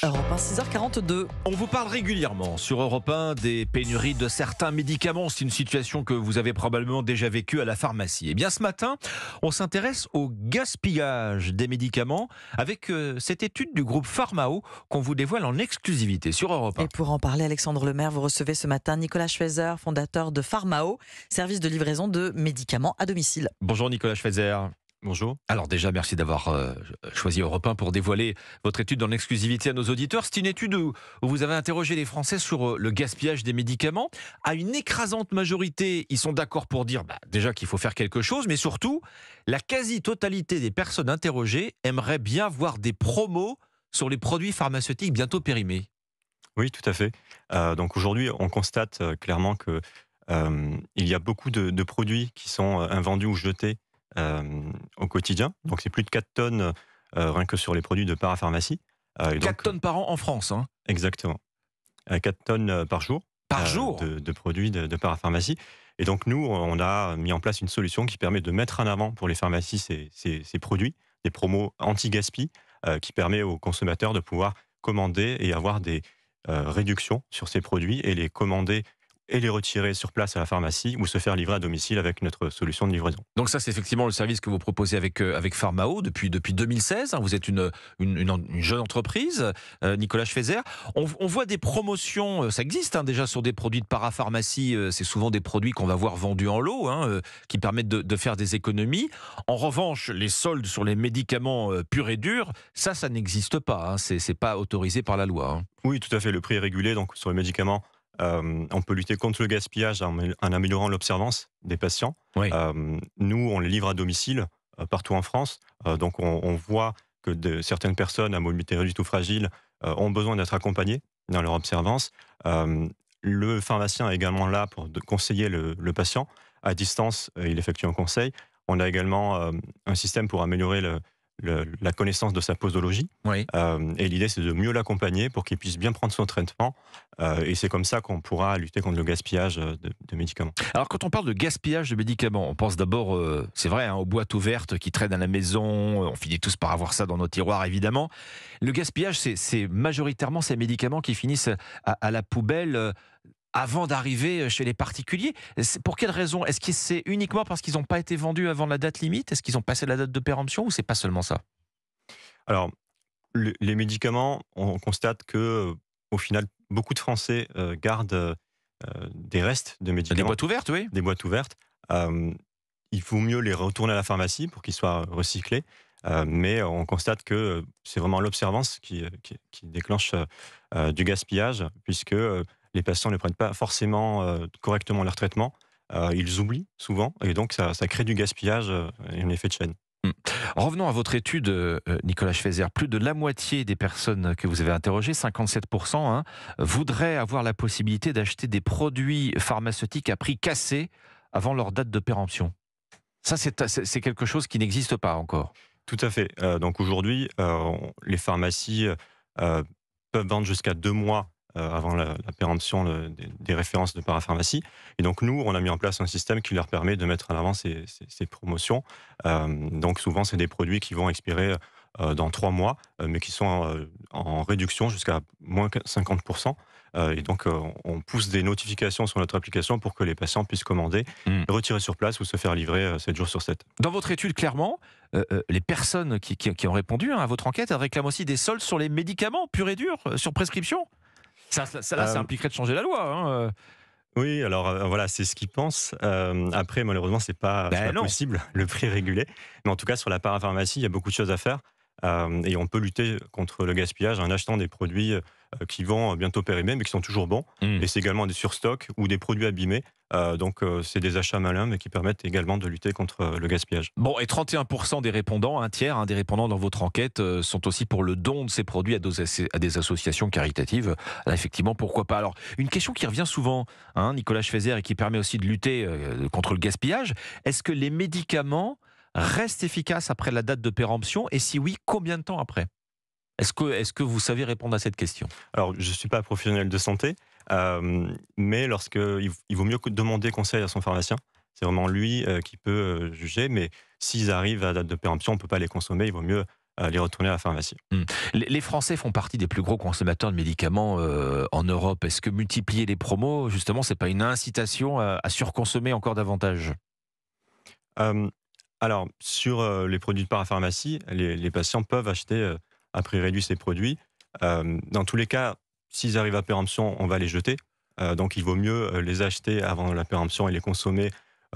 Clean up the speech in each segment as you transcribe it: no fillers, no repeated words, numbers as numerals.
Europe 1, 6h42. On vous parle régulièrement sur Europe 1 des pénuries de certains médicaments. C'est une situation que vous avez probablement déjà vécue à la pharmacie. Eh bien, ce matin, on s'intéresse au gaspillage des médicaments avec cette étude du groupe Pharmao qu'on vous dévoile en exclusivité sur Europe 1. Et pour en parler, Alexandre Lemaire, vous recevez ce matin Nicolas Schweizer, fondateur de Pharmao, service de livraison de médicaments à domicile. Bonjour Nicolas Schweizer. Bonjour. Alors déjà, merci d'avoir choisi Europe 1 pour dévoiler votre étude en exclusivité à nos auditeurs. C'est une étude où vous avez interrogé les Français sur le gaspillage des médicaments. À une écrasante majorité, ils sont d'accord pour dire déjà qu'il faut faire quelque chose, mais surtout, la quasi-totalité des personnes interrogées aimeraient bien voir des promos sur les produits pharmaceutiques bientôt périmés. Oui, tout à fait. Donc aujourd'hui, on constate clairement que il y a beaucoup de produits qui sont invendus ou jetés au quotidien. Donc c'est plus de 4 tonnes rien que sur les produits de parapharmacie. 4 tonnes par an en France. Hein. Exactement. 4 tonnes par jour. Par jour de produits de parapharmacie. Et donc nous, on a mis en place une solution qui permet de mettre en avant pour les pharmacies ces produits, des promos anti-gaspi, qui permet aux consommateurs de pouvoir commander et avoir des réductions sur ces produits et les commander et les retirer sur place à la pharmacie ou se faire livrer à domicile avec notre solution de livraison. Donc ça, c'est effectivement le service que vous proposez avec Pharmao depuis 2016. Hein. Vous êtes une jeune entreprise, Nicolas Schweizer. On voit des promotions, ça existe déjà sur des produits de parapharmacie. C'est souvent des produits qu'on va voir vendus en lot, qui permettent de faire des économies. En revanche, les soldes sur les médicaments purs et durs, ça n'existe pas. Hein. C'est pas autorisé par la loi. Hein. Oui, tout à fait. Le prix est régulé. Donc sur les médicaments, on peut lutter contre le gaspillage en améliorant l'observance des patients. Oui. Nous, on les livre à domicile partout en France. Donc, on voit que certaines personnes à mobilité réduite ou fragile ont besoin d'être accompagnées dans leur observance. Le pharmacien est également là pour conseiller le patient. À distance, il effectue un conseil. On a également un système pour améliorer la connaissance de sa posologie. Oui. Et l'idée, c'est de mieux l'accompagner pour qu'il puisse bien prendre son traitement. Et c'est comme ça qu'on pourra lutter contre le gaspillage de médicaments. Alors, quand on parle de gaspillage de médicaments, on pense d'abord, c'est vrai, aux boîtes ouvertes qui traînent à la maison. On finit tous par avoir ça dans nos tiroirs, évidemment. Le gaspillage, c'est majoritairement ces médicaments qui finissent à la poubelle avant d'arriver chez les particuliers. Pour quelle raison? Est-ce que c'est uniquement parce qu'ils n'ont pas été vendus avant la date limite? Est-ce qu'ils ont passé la date de péremption ou c'est pas seulement ça? Alors, les médicaments, on constate que, au final, beaucoup de Français gardent des restes de médicaments. Des boîtes ouvertes, oui. Des boîtes ouvertes. Il vaut mieux les retourner à la pharmacie pour qu'ils soient recyclés. Mais on constate que c'est vraiment l'observance qui déclenche du gaspillage, puisque les patients ne prennent pas forcément correctement leur traitement. Ils oublient souvent, et donc ça crée du gaspillage et un effet de chaîne. Revenons à votre étude, Nicolas Schweizer. Plus de la moitié des personnes que vous avez interrogées, 57%, voudraient avoir la possibilité d'acheter des produits pharmaceutiques à prix cassé avant leur date de péremption. Ça, c'est quelque chose qui n'existe pas encore. Tout à fait. Donc aujourd'hui, les pharmacies peuvent vendre jusqu'à 2 mois avant la péremption des références de parapharmacie. Et donc nous, on a mis en place un système qui leur permet de mettre en avant ces promotions. Donc souvent, c'est des produits qui vont expirer dans 3 mois, mais qui sont en réduction jusqu'à moins 50%. Et donc, on pousse des notifications sur notre application pour que les patients puissent commander, retirer sur place ou se faire livrer 7 jours sur 7. Dans votre étude, clairement, les personnes qui ont répondu à votre enquête, elles réclament aussi des soldes sur les médicaments purs et durs, sur prescription. Ça impliquerait de changer la loi. Oui, alors voilà, c'est ce qu'ils pensent. Après, malheureusement, c'est pas possible. Le prix est régulé. Mais en tout cas, sur la parapharmacie, il y a beaucoup de choses à faire. Et on peut lutter contre le gaspillage en achetant des produits qui vont bientôt périmer, mais qui sont toujours bons. Et c'est également des surstocks ou des produits abîmés. Donc c'est des achats malins, mais qui permettent également de lutter contre le gaspillage. Bon, et 31% des répondants, un tiers des répondants dans votre enquête, sont aussi pour le don de ces produits à des associations caritatives. Là, effectivement, pourquoi pas? Alors, une question qui revient souvent, Nicolas Schweizer, et qui permet aussi de lutter contre le gaspillage, est-ce que les médicaments restent efficaces après la date de péremption? Et si oui, combien de temps après? Est-ce que vous savez répondre à cette question? Alors, je ne suis pas professionnel de santé, mais il vaut mieux demander conseil à son pharmacien. C'est vraiment lui qui peut juger, mais s'ils arrivent à date de péremption, on ne peut pas les consommer. Il vaut mieux les retourner à la pharmacie. Les Français font partie des plus gros consommateurs de médicaments en Europe. Est-ce que multiplier les promos, justement, c'est pas une incitation à surconsommer encore davantage? Euh, alors, sur les produits de parapharmacie, les patients peuvent acheter à prix réduit ces produits. Dans tous les cas, s'ils arrivent à péremption, on va les jeter. Donc, il vaut mieux les acheter avant la péremption et les consommer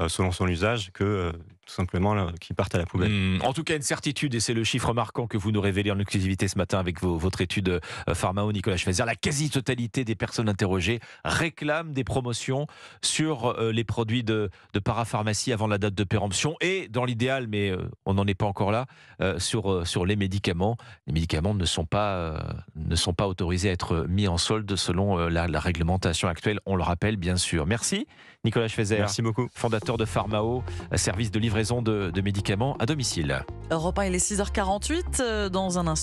selon son usage que tout simplement qu'ils partent à la poubelle. En tout cas, une certitude, et c'est le chiffre marquant que vous nous révélez en exclusivité ce matin avec votre étude Pharmao, Nicolas Schweizer. La quasi-totalité des personnes interrogées réclament des promotions sur les produits de parapharmacie avant la date de péremption et, dans l'idéal, mais on n'en est pas encore là, sur les médicaments. Les médicaments ne sont pas autorisés à être mis en solde selon la réglementation actuelle, on le rappelle bien sûr. Merci Nicolas Schweizer, Merci beaucoup. fondateur de Pharmao, service de livraison de médicaments à domicile. Europe 1, il est 6h48 dans un instant.